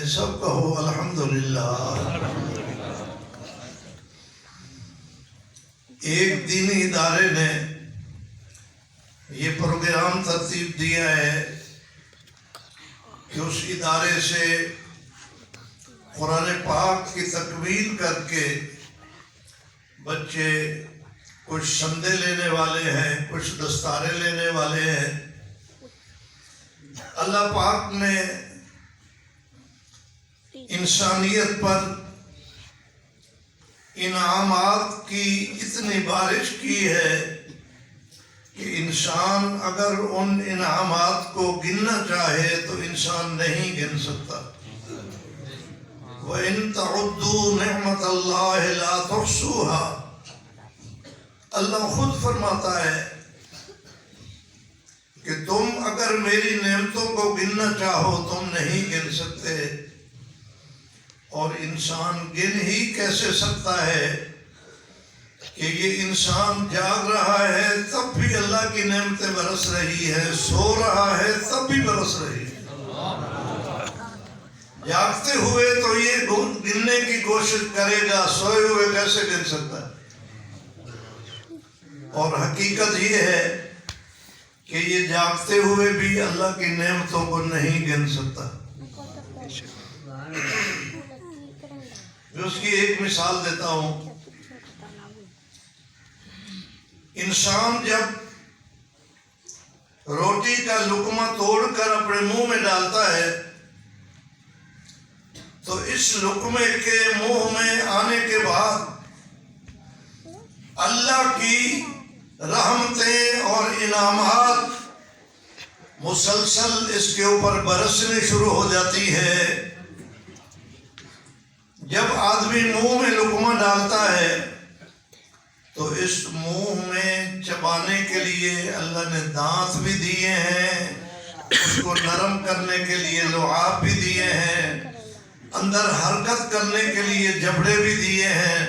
سب کہو الحمدللہ۔ ایک دینی ادارے نے یہ پروگرام ترتیب دیا ہے کہ اس ادارے سے قرآن پاک کی تکمیل کر کے بچے کچھ سندے لینے والے ہیں، کچھ دستارے لینے والے ہیں۔ اللہ پاک نے انسانیت پر انعامات کی اتنی بارش کی ہے کہ انسان اگر ان انعامات کو گننا چاہے تو انسان نہیں گن سکتا۔ وَإِن تَعُدُّوا نِعْمَةَ اللَّهِ لَا تُحْصُوهَا، اللہ خود فرماتا ہے کہ تم اگر میری نعمتوں کو گننا چاہو تم نہیں گن سکتے، اور انسان گن ہی کیسے سکتا ہے کہ یہ انسان جاگ رہا ہے تب بھی اللہ کی نعمتیں برس رہی ہے، سو رہا ہے تب بھی برس رہی ہے۔ جاگتے ہوئے تو یہ گننے کی کوشش کرے گا، سوئے ہوئے کیسے گن سکتا ہے؟ اور حقیقت یہ ہے کہ یہ جاگتے ہوئے بھی اللہ کی نعمتوں کو نہیں گن سکتا۔ میں اس کی ایک مثال دیتا ہوں۔ انسان جب روٹی کا لقمہ توڑ کر اپنے منہ میں ڈالتا ہے تو اس لقمے کے منہ میں آنے کے بعد اللہ کی رحمتیں اور انعامات مسلسل اس کے اوپر برسنے شروع ہو جاتی ہے۔ جب آدمی منہ میں لقمہ ڈالتا ہے تو اس منہ میں چبانے کے لیے اللہ نے دانت بھی دیے ہیں، اس کو نرم کرنے کے لیے لعاب بھی دیے ہیں، اندر حرکت کرنے کے لیے جبڑے بھی دیے ہیں،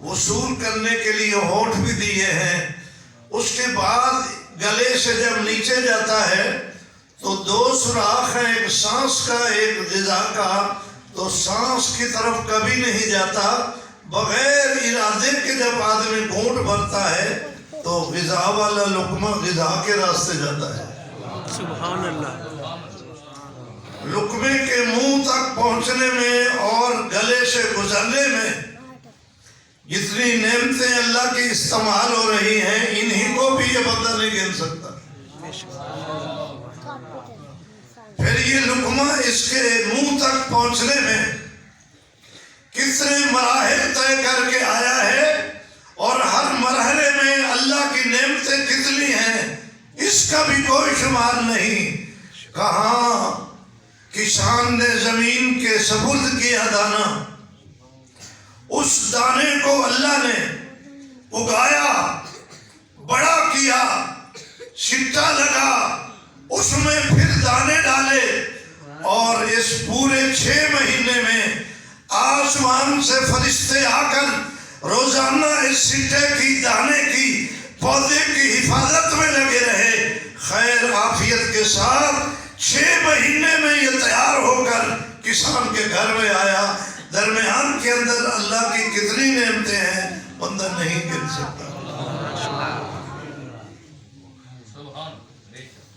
وصول کرنے کے لیے ہونٹ بھی دیے ہیں۔ اس کے بعد گلے سے جب نیچے جاتا ہے تو دو سوراخ ہیں، ایک سانس کا ایک غذا کا، تو سانس کی طرف کبھی نہیں جاتا، بغیر ارادے کے جب آدمی گھونٹ بھرتا ہے تو غذا والا لقمہ غذا کے راستے جاتا ہے۔ سبحان اللہ۔ لقمے کے منہ تک پہنچنے میں اور گلے سے گزرنے میں جتنی نعمتیں اللہ کی استعمال ہو رہی ہیں انہی کو بھی یہ بندہ نہیں گن سکتا۔ پھر یہ لقمہ اس کے منہ تک پہنچنے میں کتنے مراحل طے کر کے آیا ہے، اور ہر مرحلے میں اللہ کی نعمتیں کتنی ہیں اس کا بھی کوئی شمار نہیں۔ کہاں کسان نے زمین کے سپرد کیا دانا، اس دانے کو اللہ نے اگایا، بڑا کیا، چھٹا لگا، اس میں پھر دانے ڈالے، اور اس پورے 6 مہینے میں آسمان سے فرشتے آ کر روزانہ اس سٹے کی، دانے کی، پودے کی حفاظت میں لگے رہے، خیر عافیت کے ساتھ 6 مہینے میں یہ تیار ہو کر کسان کے گھر میں آیا۔ درمیان کے اندر اللہ کی کتنی نعمتیں ہیں بندہ نہیں گن سکتا۔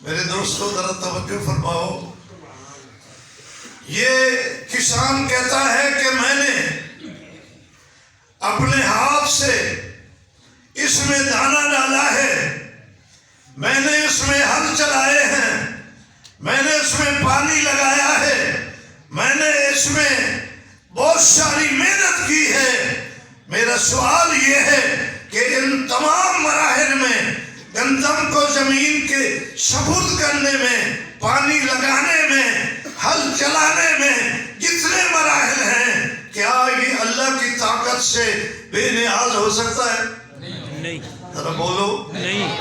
میرے دوستو ذرا توجہ فرماؤ، یہ کسان کہتا ہے کہ میں نے اپنے ہاتھ سے اس میں دانہ ڈالا ہے، میں نے اس میں ہل چلائے ہیں، میں نے اس میں پانی لگایا ہے، میں نے اس میں بہت ساری محنت کی ہے۔ میرا سوال یہ ہے کہ ان تمام مراحل میں گندم کو زمین کے سپرد کرنے میں، پانی لگانے میں، ہل چلانے میں جتنے مراحل ہیں، کیا یہ اللہ کی طاقت سے بے نیاز ہو سکتا ہے؟ نہیں۔ ذرا بولو، نہیں،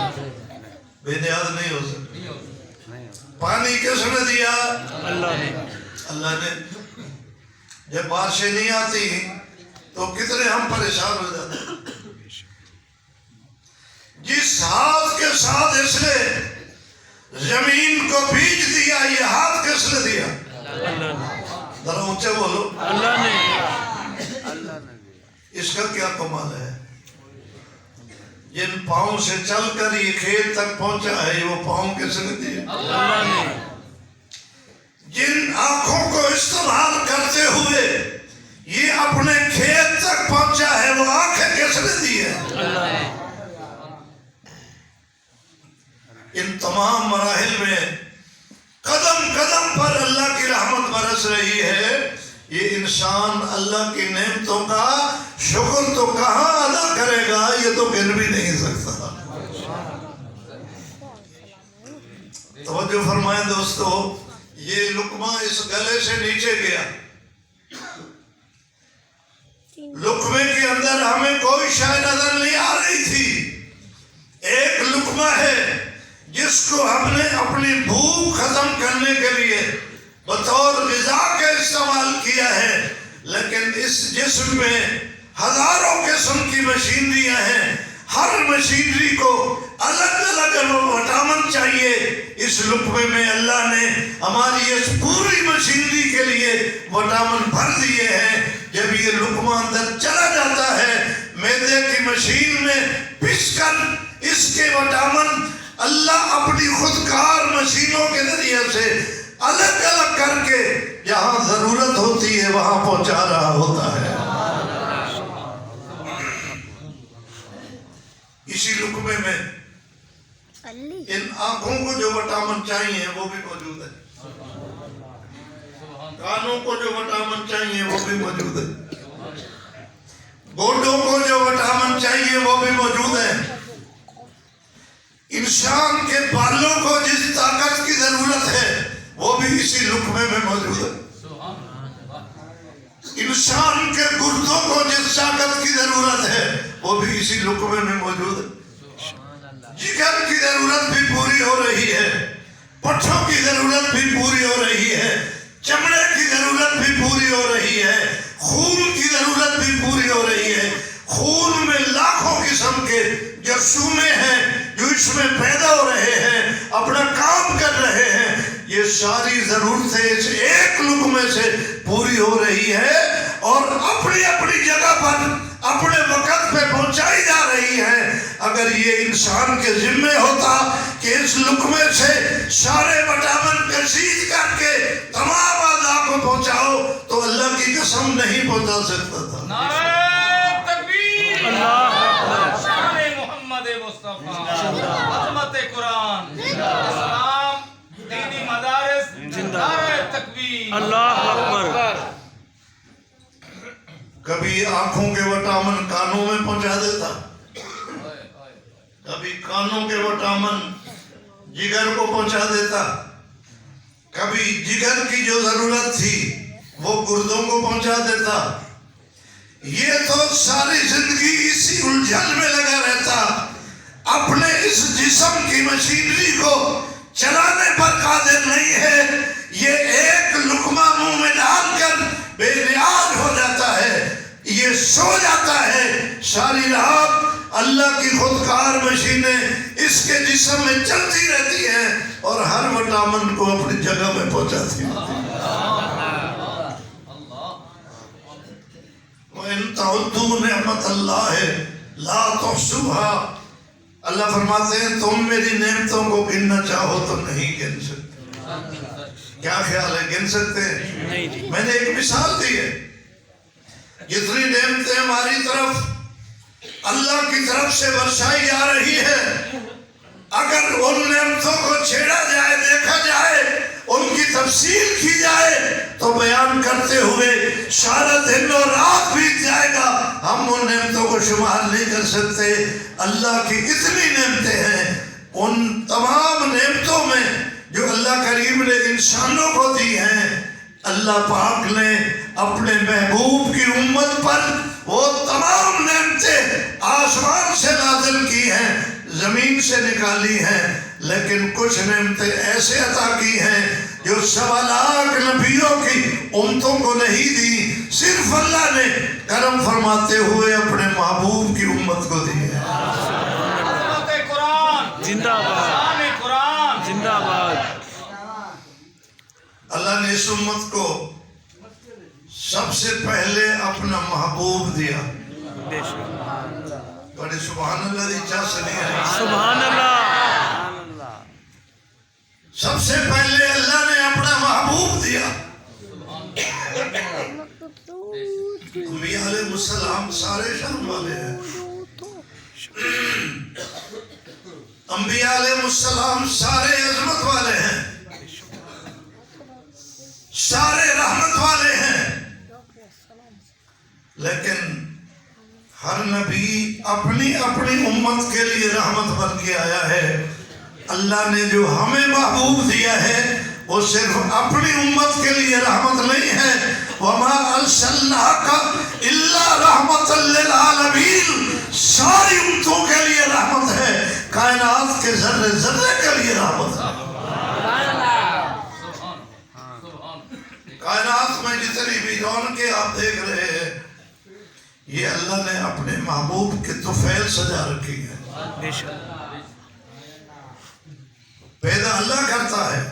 بے نیاز نہیں ہو سکتا۔ پانی کس نے دیا؟ اللہ نے۔ اللہ نے۔ جب بارشیں نہیں آتی تو کتنے ہم پریشان ہو جاتے ہیں۔ جس ہاتھ کے ساتھ اس نے زمین کو بیج دیا، یہ ہاتھ کس نے دیا؟ اللہ نے۔ ذرا اونچا بولو. اللہ نے اس کا کیا کمال ہے؟ جن پاؤں سے چل کر یہ کھیت تک پہنچا ہے وہ پاؤں کس نے دیے؟ اللہ نے. جن آنکھوں کو استعمال کرتے ہوئے یہ اپنے کھیت تک پہنچا ہے وہ آنکھیں کس نے دی ہے؟ اللہ نے. ان تمام مراحل میں قدم قدم پر اللہ کی رحمت برس رہی ہے. یہ انسان اللہ کی نعمتوں کا شکر تو کہاں ادا کرے گا، یہ تو گر بھی نہیں سکتا. توجہ فرمائیں دوستو، یہ لقمہ اس گلے سے نیچے گیا. لقمے کے اندر ہمیں کوئی شے نظر نہیں آ رہی تھی. ایک لقمہ ہے جس کو ہم نے اپنی بھوک ختم کرنے کے لیے بطور غذا کے استعمال کیا ہے، لیکن اس جسم میں ہزاروں قسم کی مشینریاں ہیں. ہر مشینری کو الگ الگ وٹامن چاہیے. اس لقمے میں اللہ نے ہماری اس پوری مشینری کے لیے وٹامن بھر دیے ہیں. جب یہ لقمہ اندر چلا جاتا ہے معدے کی مشین میں پس کر اس کے وٹامن اللہ اپنی خودکار مشینوں کے ذریعے سے الگ الگ کر کے جہاں ضرورت ہوتی ہے وہاں پہنچا رہا ہوتا ہے. اسی لقمے میں ان آنکھوں کو جو وٹامن چاہیے وہ بھی موجود ہے، کانوں کو جو وٹامن چاہیے وہ بھی موجود ہے، گوڈوں کو جو وٹامن چاہیے وہ بھی موجود ہے. انسان کے بالوں کو جس طاقت کی ضرورت ہے وہ بھی اسی لقمے میں موجود ہے. انسان کے گردوں کو جس طاقت کی ضرورت ہے وہ بھی اسی لقمے میں موجود ہے. جگر کی ضرورت بھی پوری ہو رہی ہے، پٹھوں کی ضرورت بھی پوری ہو رہی ہے، چمڑے کی ضرورت بھی پوری ہو رہی ہے، خون کی ضرورت بھی پوری ہو رہی ہے. خون میں لاکھوں قسم کے جرثومے ہیں جو اس میں پیدا ہو رہے ہیں، اپنا کام کر رہے ہیں. یہ ساری ضرورتیں اس ایک لقمے سے پوری ہو رہی ہے اور اپنی اپنی جگہ پر اپنے وقت پہ پہنچائی جا رہی ہے. اگر یہ انسان کے ذمہ ہوتا کہ اس لقمے سے سارے وٹامن کشید کر کے تمام اعضاء کو پہنچاؤ تو اللہ کی قسم نہیں پہنچا سکتا تھا. محمد مصطفیٰ، عظمت قرآن، اسلام، دینی مدارس، نعرہ تکبیر. اللہ اکبر. کبھی آنکھوں کے وٹامن کانوں میں پہنچا دیتا، کبھی کانوں کے وٹامن جگر کو پہنچا دیتا، کبھی جگر کی جو ضرورت تھی وہ گردوں کو پہنچا دیتا. یہ تو ساری زندگی اسی الجھن میں لگا رہتا، اپنے اس جسم کی مشینری کو چلانے پر قادر نہیں ہے. یہ ایک لقمہ منہ میں ڈال کر بے نیاز ہو جاتا ہے، یہ سو جاتا ہے. ساری رات اللہ کی خودکار مشینیں اس کے جسم میں چلتی رہتی ہیں اور ہر وٹامن کو اپنی جگہ میں پہنچاتی ہیں. وَإِن تَعُدُّوا نِعْمَتَ اللَّهِ لَا تُحْصُوهَا. اللہ فرماتے ہیں تم میری نعمتوں کو گننا چاہو تو نہیں گن سکتے. کیا خیال ہے گن سکتے ہیں؟ نہیں جی. میں نے ایک مثال دی ہے. جتنی نعمتیں ہماری طرف اللہ کی طرف سے برسائی جا رہی ہے، اگر ان نعمتوں کو چھیڑا جائے، دیکھا جائے، ان کی تفصیل کی جائے تو بیان کرتے ہوئے سارا دن اور رات بیت جائے گا. ہم ان نعمتوں کو شمار نہیں کر سکتے. اللہ کی اتنی نعمتیں ہیں. ان تمام نعمتوں میں جو اللہ کریم نے انسانوں کو دی ہیں، اللہ پاک نے اپنے محبوب کی امت پر وہ تمام نعمتیں آسمان سے نازل کی ہیں، زمین سے نکالی ہیں. لیکن کچھ نعمتیں ایسے عطا کی ہیں جو 1.25 لاکھ نبیوں کی امتوں کو نہیں دی، صرف اللہ نے کرم فرماتے ہوئے اپنے محبوب کی امت کو دی ہے. عظمت قرآن، زندہ باد. شان قرآن. زندہ باد. اللہ نے اس امت کو سب سے پہلے اپنا محبوب دیا. بے شک. بڑے سبحان اللہ دی چاہ سے نہیں آئی. سبحان اللہ. سب سے پہلے اللہ نے اپنا محبوب دیا. انبیاء علیہ السلام سارے شان والے ہیں. انبیاء علیہ السلام سارے عظمت والے ہیں, سارے رحمت والے ہیں, لیکن ہر نبی اپنی اپنی امت کے لیے رحمت بن کے آیا ہے. اللہ نے جو ہمیں محبوب دیا ہے وہ صرف اپنی امت کے لیے رحمت نہیں ہے. وَمَا أَرْسَلْنَاكَ إِلَّا رَحْمَةً لِّلْعَالَمِينَ. ساری امتوں کے لیے رحمت ہے, کائنات کے ذرے ذرے کے لیے رحمت ہے. کائنات میں جتنی بھی رونقیں آپ دیکھ رہے ہیں, یہ اللہ نے اپنے محبوب کے طفیل سجا رکھی ہے. بے شک. پیدا اللہ کرتا ہے,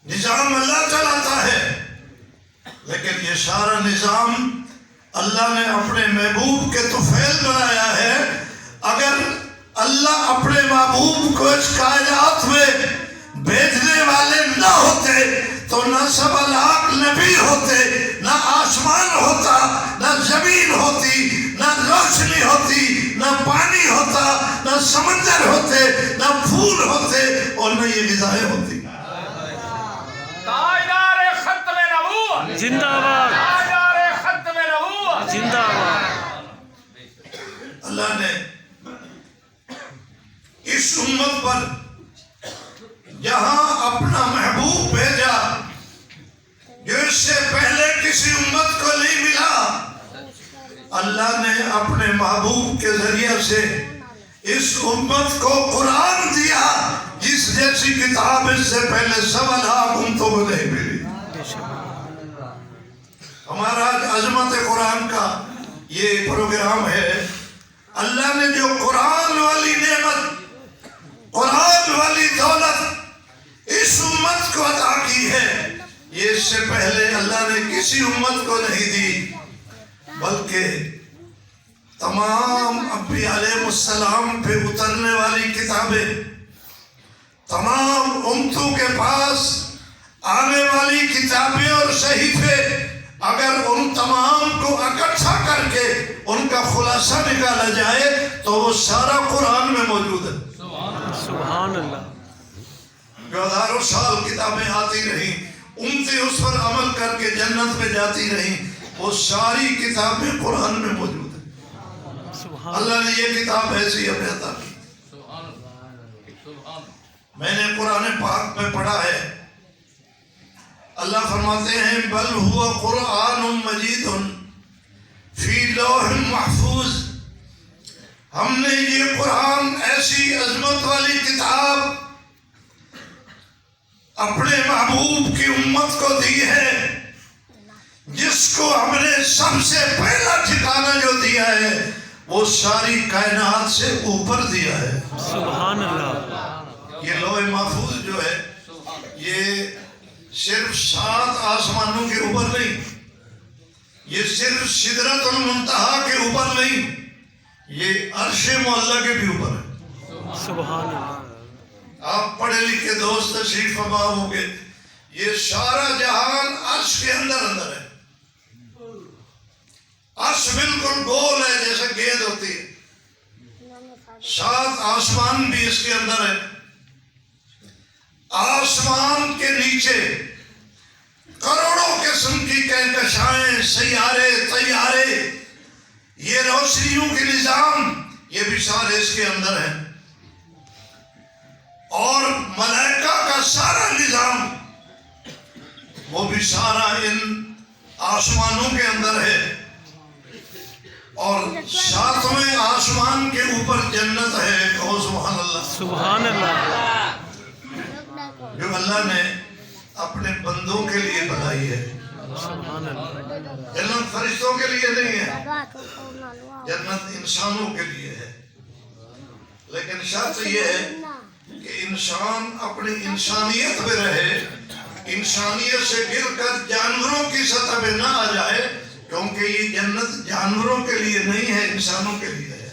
نظام اللہ چلاتا ہے, لیکن یہ سارا نظام اللہ نے اپنے محبوب کے طفیل بنایا ہے. اگر اللہ اپنے محبوب کو اس کائنات میں بھیجنے والے نہ ہوتے تو نہ 7 لاکھ نبی ہوتے, نہ آسمان ہوتا, نہ زمین ہوتی, نہ روشنی ہوتی, نہ پانی ہوتا, نہ سمندر ہوتے, نہ پھول ہوتے, اور نہ یہ غذائیں ہوتی. تاجدار ختم نبوت زندہ باد. تاجدار ختم نبوت زندہ باد. اللہ نے اس امت پر جہاں اپنا محبوب بھیجا جو اس سے پہلے کسی امت کو نہیں ملا, اللہ نے اپنے محبوب کے ذریعے سے اس امت کو قرآن دیا جس جیسی کتاب اس سے پہلے 7 لاکھ امتوں کو نہیں ملی. ہمارا عظمت قرآن کا یہ پروگرام ہے. اللہ نے جو قرآن والی نعمت, قرآن والی دولت اس امت کو عطا کی ہے, یہ اس سے پہلے اللہ نے کسی امت کو نہیں دی, بلکہ تمام انبیاء علیہ السلام پہ اترنے والی کتابیں, تمام امتوں کے پاس آنے والی کتابیں اور صحیفے, اگر ان تمام کو اکٹھا کر کے ان کا خلاصہ نکالا جائے تو وہ سارا قرآن میں موجود ہے. سبحان اللہ. جو ہزاروں سال کتابیں آتی رہیں, امتیں اس پر عمل کر کے جنت میں جاتی رہیں, وہ ساری کتابیں قرآن میں موجود ہیں. اللہ نے یہ کتاب ایسی ہمیں عطا کی. میں نے قرآن پاک میں پڑھا ہے, اللہ فرماتے ہیں بل ہوا قرآن مجید فی لوح محفوظ. ہم نے یہ قرآن ایسی عظمت والی کتاب اپنے محبوب کی امت کو دی ہے جس کو ہم نے سب سے پہلا ٹھکانہ جو دیا ہے وہ ساری کائنات سے اوپر دیا ہے. سبحان اللہ. یہ لوح محفوظ جو ہے یہ صرف 7 آسمانوں کے اوپر نہیں, یہ صرف سدرۃ المنتہا کے اوپر نہیں, یہ عرش معلیٰ کے بھی اوپر ہے. سبحان اللہ. آپ پڑھے لکھے دوست تشریف فرما ہوں گے, یہ سارا جہان عرش کے اندر ہے. عرش بالکل گول ہے جیسے گیند ہوتی ہے. 7 آسمان بھی اس کے اندر ہے. آسمان کے نیچے کروڑوں قسم کی کہکشائیں, سیارے, طیارے, یہ روشنیوں کے نظام, یہ بھی سارے اس کے اندر ہیں. اور ملائکہ کا سارا نظام وہ بھی سارا ان آسمانوں کے اندر ہے. اور 7ویں آسمان کے اوپر جنت ہے. کہو سبحان اللہ. سبحان اللہ. جو اللہ نے اپنے بندوں کے لیے بنائی ہے. سبحان اللہ. جنت فرشتوں کے لیے نہیں ہے, جنت انسانوں کے لیے ہے. لیکن شرط یہ ہے کہ انسان اپنی انسانیت میں رہے, انسانیت سے گر کر جانوروں کی سطح پہ نہ آ جائے، کیونکہ یہ جنت جانوروں کے لیے نہیں ہے، انسانوں کے لیے ہے۔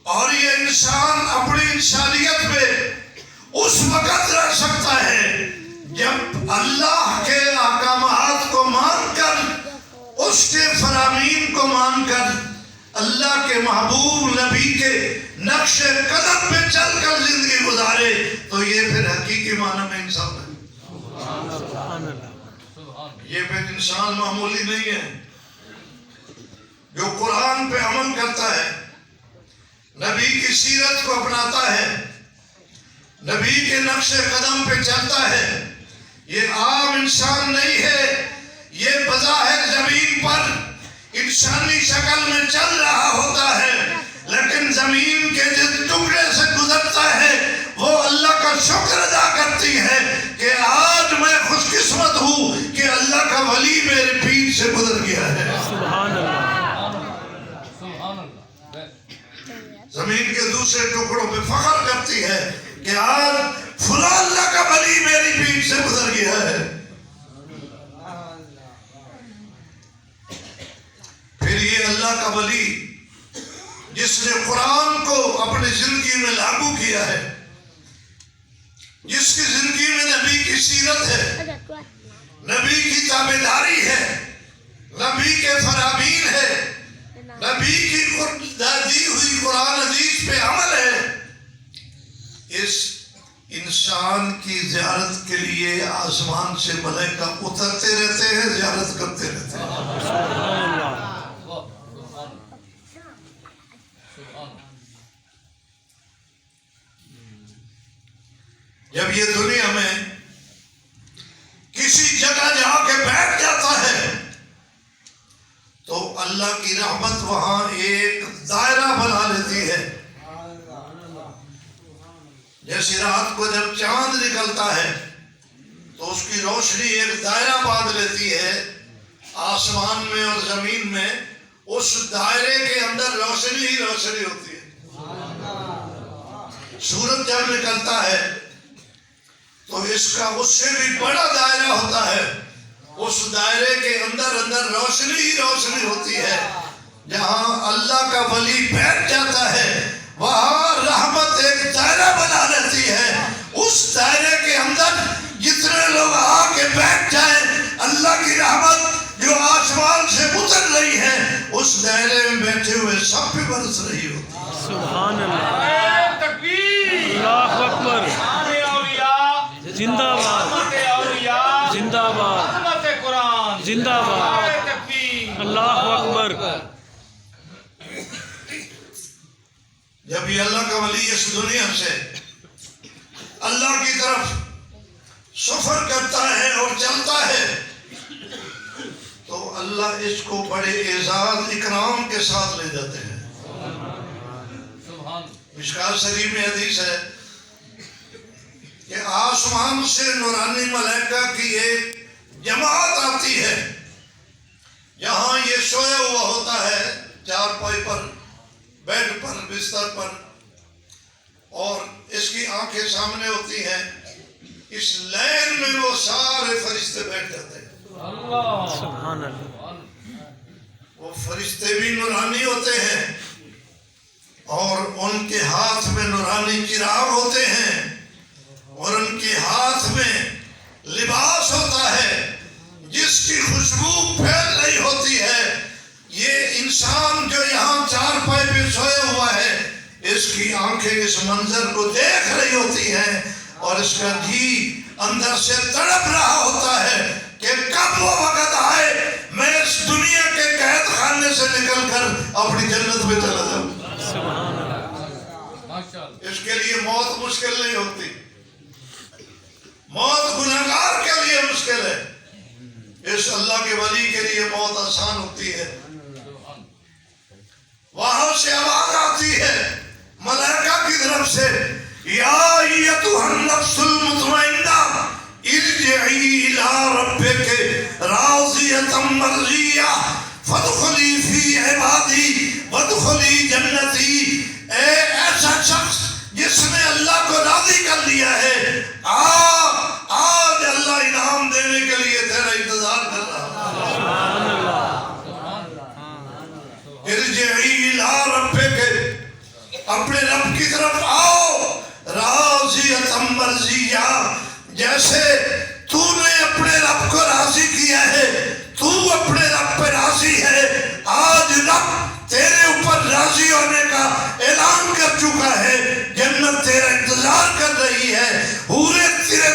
اور یہ انسان اپنی انسانیت میں اس وقت رہ سکتا ہے جب اللہ کے احکامات کو مان کر، اس کے فرامین کو مان کر، اللہ کے محبوب نبی کے نقش قدم پہ چل کر زندگی گزارے، تو یہ پھر حقیقی معنی میں انسان ہے۔ سبحان اللہ، یہ پھر انسان معمولی نہیں ہے۔ جو قرآن پہ عمل کرتا ہے، نبی کی سیرت کو اپناتا ہے، نبی کے نقش قدم پہ چلتا ہے، یہ عام انسان نہیں ہے۔ یہ بظاہر زمین پر انسانی شکل میں چل رہا ہوتا ہے، لیکن زمین کے جس ٹکڑے سے گزرتا ہے وہ اللہ کا شکر ادا کرتی ہے کہ آج میں خوش قسمت ہوں کہ اللہ کا ولی میرے پیٹ سے گزر گیا ہے۔ سبحان اللہ، زمین کے دوسرے ٹکڑوں پہ فخر کرتی ہے کہ آج فلاں اللہ کا ولی میری پیٹ سے گزر گیا ہے۔ پھر یہ اللہ کا ولی جس نے قرآن کو اپنی زندگی میں لاگو کیا ہے، جس کی زندگی میں نبی کی سیرت ہے، نبی کی تابعداری ہے، نبی کے فرامین ہے، نبی کی دی ہوئی قرآن حدیث پہ عمل ہے، اس انسان کی زیارت کے لیے آسمان سے ملائکہ اترتے رہتے ہیں، زیارت کرتے رہتے ہیں۔ سبحان اللہ، جب یہ دنیا میں کسی جگہ جا کے بیٹھ جاتا ہے تو اللہ کی رحمت وہاں ایک دائرہ بنا لیتی ہے۔ جیسے رات کو جب چاند نکلتا ہے تو اس کی روشنی ایک دائرہ باندھ لیتی ہے آسمان میں اور زمین میں، اس دائرے کے اندر روشنی ہی روشنی ہوتی ہے۔ سورج جب نکلتا ہے تو اس کا اس سے بھی بڑا دائرہ ہوتا ہے، اس دائرے کے اندر اندر روشنی ہی روشنی ہوتی ہے۔ جہاں اللہ کا ولی بیٹھ جاتا ہے وہاں رحمت ایک دائرہ بنا لیتی ہے، اس دائرے کے اندر جتنے لوگ آ کے بیٹھ جائیں، اللہ کی رحمت جو آسمان سے اتر رہی ہے اس دائرے میں بیٹھے ہوئے سب پہ برس رہی ہوتی ہے۔ سبحان اللہ، نعرہ تکبیر، اللہ اکبر، شان اولیاء، زندہ باد، عظمت اولیاء، زندہ باد، عظمت قرآن، زندہ باد، نعرہ تکبیر، اللہ اکبر۔ جب یہ اللہ کا ولی اس دنیا سے اللہ کی طرف سفر کرتا ہے اور چلتا ہے تو اللہ اس کو بڑے اعزاز اکرام کے ساتھ لے جاتے ہیں۔ مشکات شریف میں حدیث ہے کہ آسمان سے نورانی ملائکہ کی ایک جماعت آتی ہے، یہاں یہ سویا ہوا ہوتا ہے چارپائی پر، بیڈ پر، بستر پر، اور اس کی آنکھیں سامنے ہوتی ہیں، اس لائن میں وہ سارے فرشتے بیٹھ جاتے ہیں۔ سبحان اللہ، وہ فرشتے بھی نورانی ہوتے ہیں اور ان کے ہاتھ میں نورانی چراغ ہوتے ہیں اور ان کے ہاتھ میں لباس ہوتا ہے جس کی خوشبو پھیل رہی ہوتی ہے۔ یہ انسان جو یہاں چارپائی پہ سویا ہوا ہے، اس کی آنکھیں اس منظر کو دیکھ رہی ہوتی ہیں اور اس کا جی اندر سے تڑپ رہا ہوتا ہے کہ کب وہ وقت آئے میں اس دنیا کے قید خانے سے نکل کر اپنی جنت میں چلا جاؤں۔ سبحان اللہ، اس کے لیے موت مشکل نہیں ہوتی، موت گناہگار کے لیے مشکل ہے، اس اللہ کے ولی کے لیے موت آسان ہوتی ہے۔ وہاں سے آواز آتی ہے ملائکہ کی طرف سے، یا ایتھا النفس المطمئنہ ارجعی الی ربک راضیۃ مرضیہ فادخلی فی عبادی وادخلی جنتی۔ اے ایسا شخص جس نے اللہ کو راضی کر لیا ہے، آج اللہ انعام دینے کے لیے تیرا انتظار کر رہا ہے۔ ارجعی الی ربک، اپنے رب کی طرف آؤ، راضیۃ مرضیہ، جیسے تو نے اپنے رب کو راضی کیا ہے، تو اپنے رب پہ راضی ہے، آج رب تیرے اوپر راضی ہونے کا اعلان کر چکا ہے، جنت تیرا انتظار کر رہی ہے، حوریں تیرے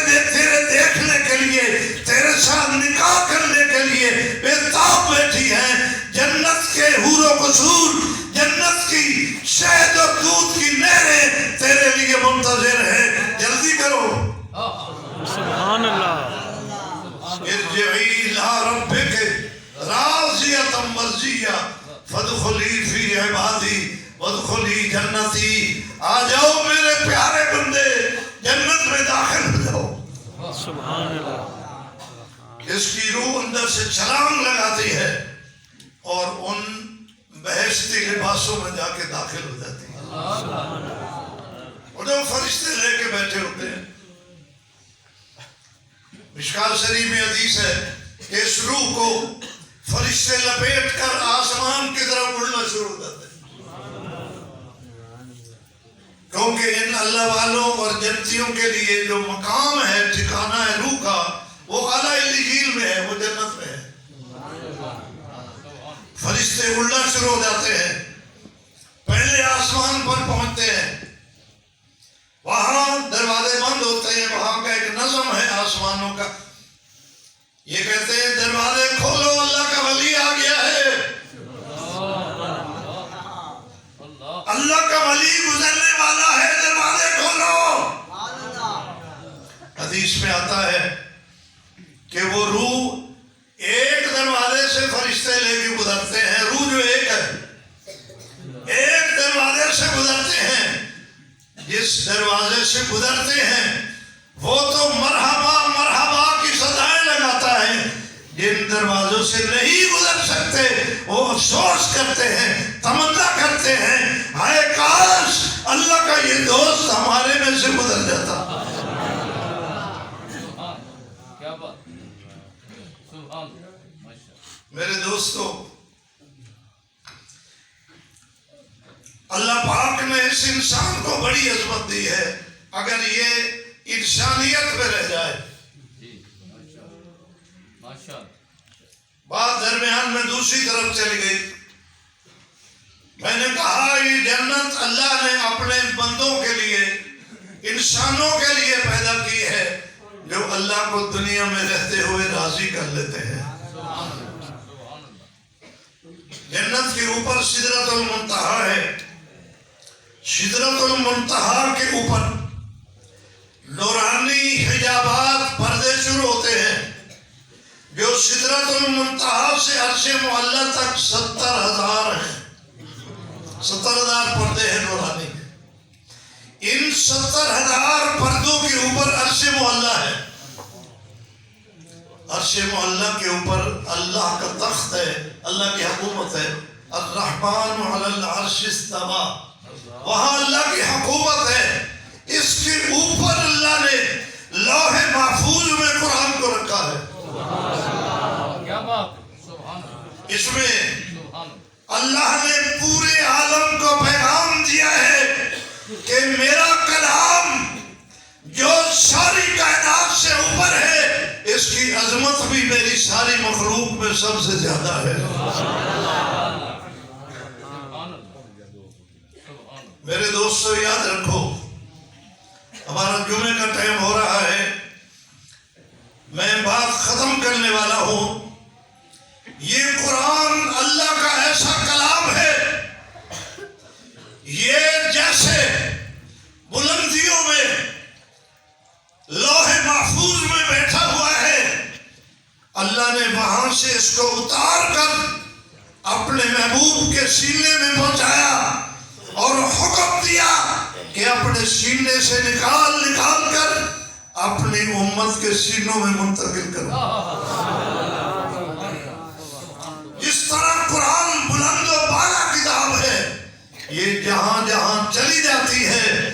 دیکھنے کے لیے، تیرے ساتھ نکاح کرنے کے لیے بے تاب بیٹھی ہیں، جنت کے حور و قصور، جنت کی شہد اور دودھ کی نہریں تیرے لیے منتظر ہیں، جلدی کرو۔ سبحان اللہ۔ ارجعی الی ربک راضیۃ مرضیہ فادخلی فی عبادی وادخلی جنتی، آ جاؤ میرے پیارے بندے، جنت میں داخل ہو جاؤ۔ سبحان اللہ۔ اس کی روح اندر سے چھلانگ لگاتی ہے اور ان بہشتی لباسوں میں جا کے داخل ہو جاتی ہے، اور جو فرشتے لے کے بیٹھے ہوتے ہیں۔ مشکوٰۃ شریف میں حدیث ہے کہ اس روح کو فرشتے لپیٹ کر آسمان کی طرف اڑنا شروع ہو جاتے ہیں، کیونکہ ان اللہ والوں اور جنتیوں کے لیے جو مقام ہے، ٹھکانہ ہے روح کا، وہ اعلیٰ علیین میں ہے، وہ جنت میں ہے۔ فرشتے اڑنا شروع ہو جاتے ہیں، پہلے آسمان پر پہنچتے ہیں، وہاں دروازے بند ہوتے ہیں، وہاں کا ایک نظم ہے آسمانوں کا، یہ کہتے ہیں دروازے کھولو، اللہ کا ولی آ گیا ہے، اللہ کا ولی گزرنے والا ہے، دروازے کھولو۔ حدیث میں آتا ہے کہ وہ روح ایک دروازے سے فرشتے لے کے گزرتے ہیں، روح جو ایک ہے، ایک دروازے سے گزرتے ہیں، جس دروازے سے گزرتے ہیں وہ تو مرحبا مرحبا کی صدائیں لگاتا ہے، جن دروازوں سے نہیں گزر سکتے وہ افسوس کرتے ہیں، تمنا کرتے ہیں، ہائے کاش اللہ کا یہ دوست ہمارے میں سے گزر جاتا۔ میرے دوستو، اللہ پاک نے اس انسان کو بڑی عظمت دی ہے، اگر یہ انسانیت میں رہ جائے۔ بات درمیان میں دوسری طرف چلی گئی، میں نے کہا یہ جنت اللہ نے اپنے بندوں کے لیے، انسانوں کے لیے پیدا کی ہے جو اللہ کو دنیا میں رہتے ہوئے راضی کر لیتے ہیں۔ جنت کے اوپر سدرۃ المنتہا ہے، سدرۃ المنتہا کے اوپر نورانی حجابات، پردے شروع ہوتے ہیں جو سدرۃ المنتہا سے عرش معلیٰ تک 70,000 ہیں، 70,000 پردے ہیں نورانی۔ ان 70,000 پردوں کے اوپر عرش معلیٰ ہے، عرش معلیٰ کے اوپر اللہ کا تخت ہے، اللہ کی حکومت ہے، الرحمن علی العرش استویٰ، وہاں اللہ کی حکومت ہے۔ اس کے اوپر اللہ نے لوح محفوظ میں قرآن کو رکھا ہے، اس میں اللہ نے پورے عالم کو پیغام دیا ہے کہ میرا کلام جو ساری کائنات سے اوپر ہے، اس کی عظمت بھی میری ساری مخلوق میں سب سے زیادہ ہے۔ میرے دوستو یاد رکھو، ہمارا جمعے کا ٹائم ہو رہا ہے، میں بات ختم کرنے والا ہوں۔ یہ قرآن اللہ کا ایسا کلام ہے، یہ جیسے بلندیوں میں لوح محفوظ میں بیٹھا ہوا ہے، اللہ نے وہاں سے اس کو اتار کر اپنے محبوب کے سینے میں پہنچایا اور حکم دیا کہ اپنے سینے سے نکال کر اپنی امت کے سینوں میں منتقل کرو۔ جس طرح قرآن بلند و بالا کتاب ہے، یہ جہاں جہاں چلی جاتی ہے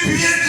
PhD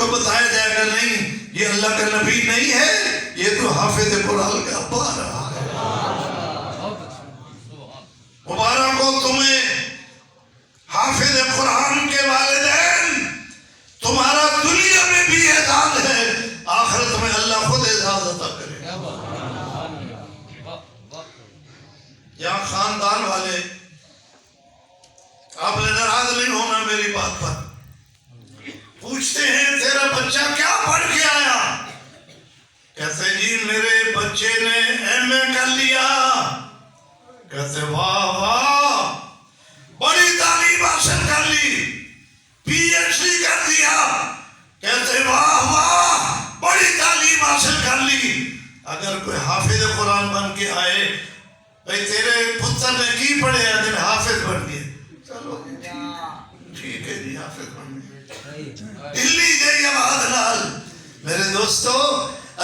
کو بتایا جائے گا نہیں یہ اللہ کا نبی نہیں ہے، یہ تو حافظ قرآن کا ابا رہا ہے۔ مبارک ہو تمہیں حافظ قرآن کے والدین، تمہارا دنیا میں بھی اعزاز ہے، آخرت میں اللہ خود اعزاز عطا کرے۔ یہاں خاندان والے، آپ نے ناراض نہیں ہونا میری بات پر، پوچھتے ہیں تیرا بچہ کیا پڑھ کے آیا؟ کہتے جی میرے بچے نے ایم اے کر لیا۔ کہتے واہ واہ، بڑی تعلیم حاصل کر لی، پی ایچ ڈی کر دیا۔ کہتے واہ واہ، بڑی تعلیم حاصل کر لی۔ اگر کوئی حافظ قرآن بن کے آئے، بھئی تیرے پتر نے کی پڑھے ہے؟ دن حافظ بن گئے۔ چلو ٹھیک ہے جی، حافظ بن گئے، دلی گئی آباد لال۔ میرے دوستو،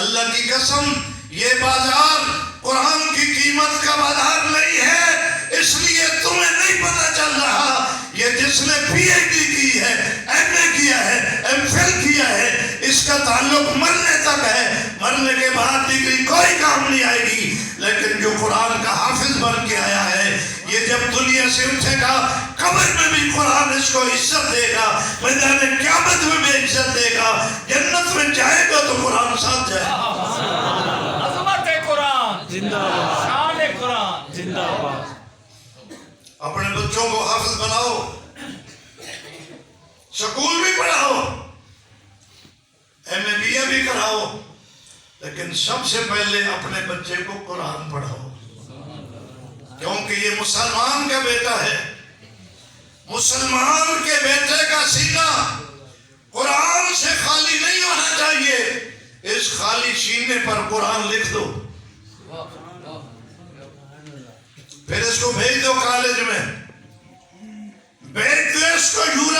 اللہ کی قسم یہ بازار قرآن کی قیمت کا بازار نہیں ہے، اس لیے تمہیں نہیں پتہ چل رہا۔ یہ جس نے پی ایچ ڈی کی ہے، ایم اے کیا ہے، ایم فل کیا ہے، اس کا تعلق مرنے تک ہے، مرنے کے بعد ڈگری کوئی کام نہیں آئے گی۔ لیکن جو قرآن کا حافظ بن کے آیا ہے، یہ جب دنیا سے اٹھے گا قبر میں بھی قرآن اس کو عزت دے گا، میدان قیامت میں بھی عزت دے گا، جنت میں جائے گا تو قرآن ساتھ جائے گا۔ عظمت قرآن زندہ باد، شان قرآن زندہ باد۔ اپنے بچوں کو حافظ بناؤ، سکول بھی پڑھاؤ، ایم اے بی اے بھی کراؤ، لیکن سب سے پہلے اپنے بچے کو قرآن پڑھاؤ، کیونکہ یہ مسلمان کا بیٹا ہے۔ مسلمان کے بیٹے کا سینہ قرآن سے خالی نہیں ہونا چاہیے۔ اس خالی سینے پر قرآن لکھ دو، پھر اس کو بھیج دو کالج میں، بھیج دو اس کو یورپ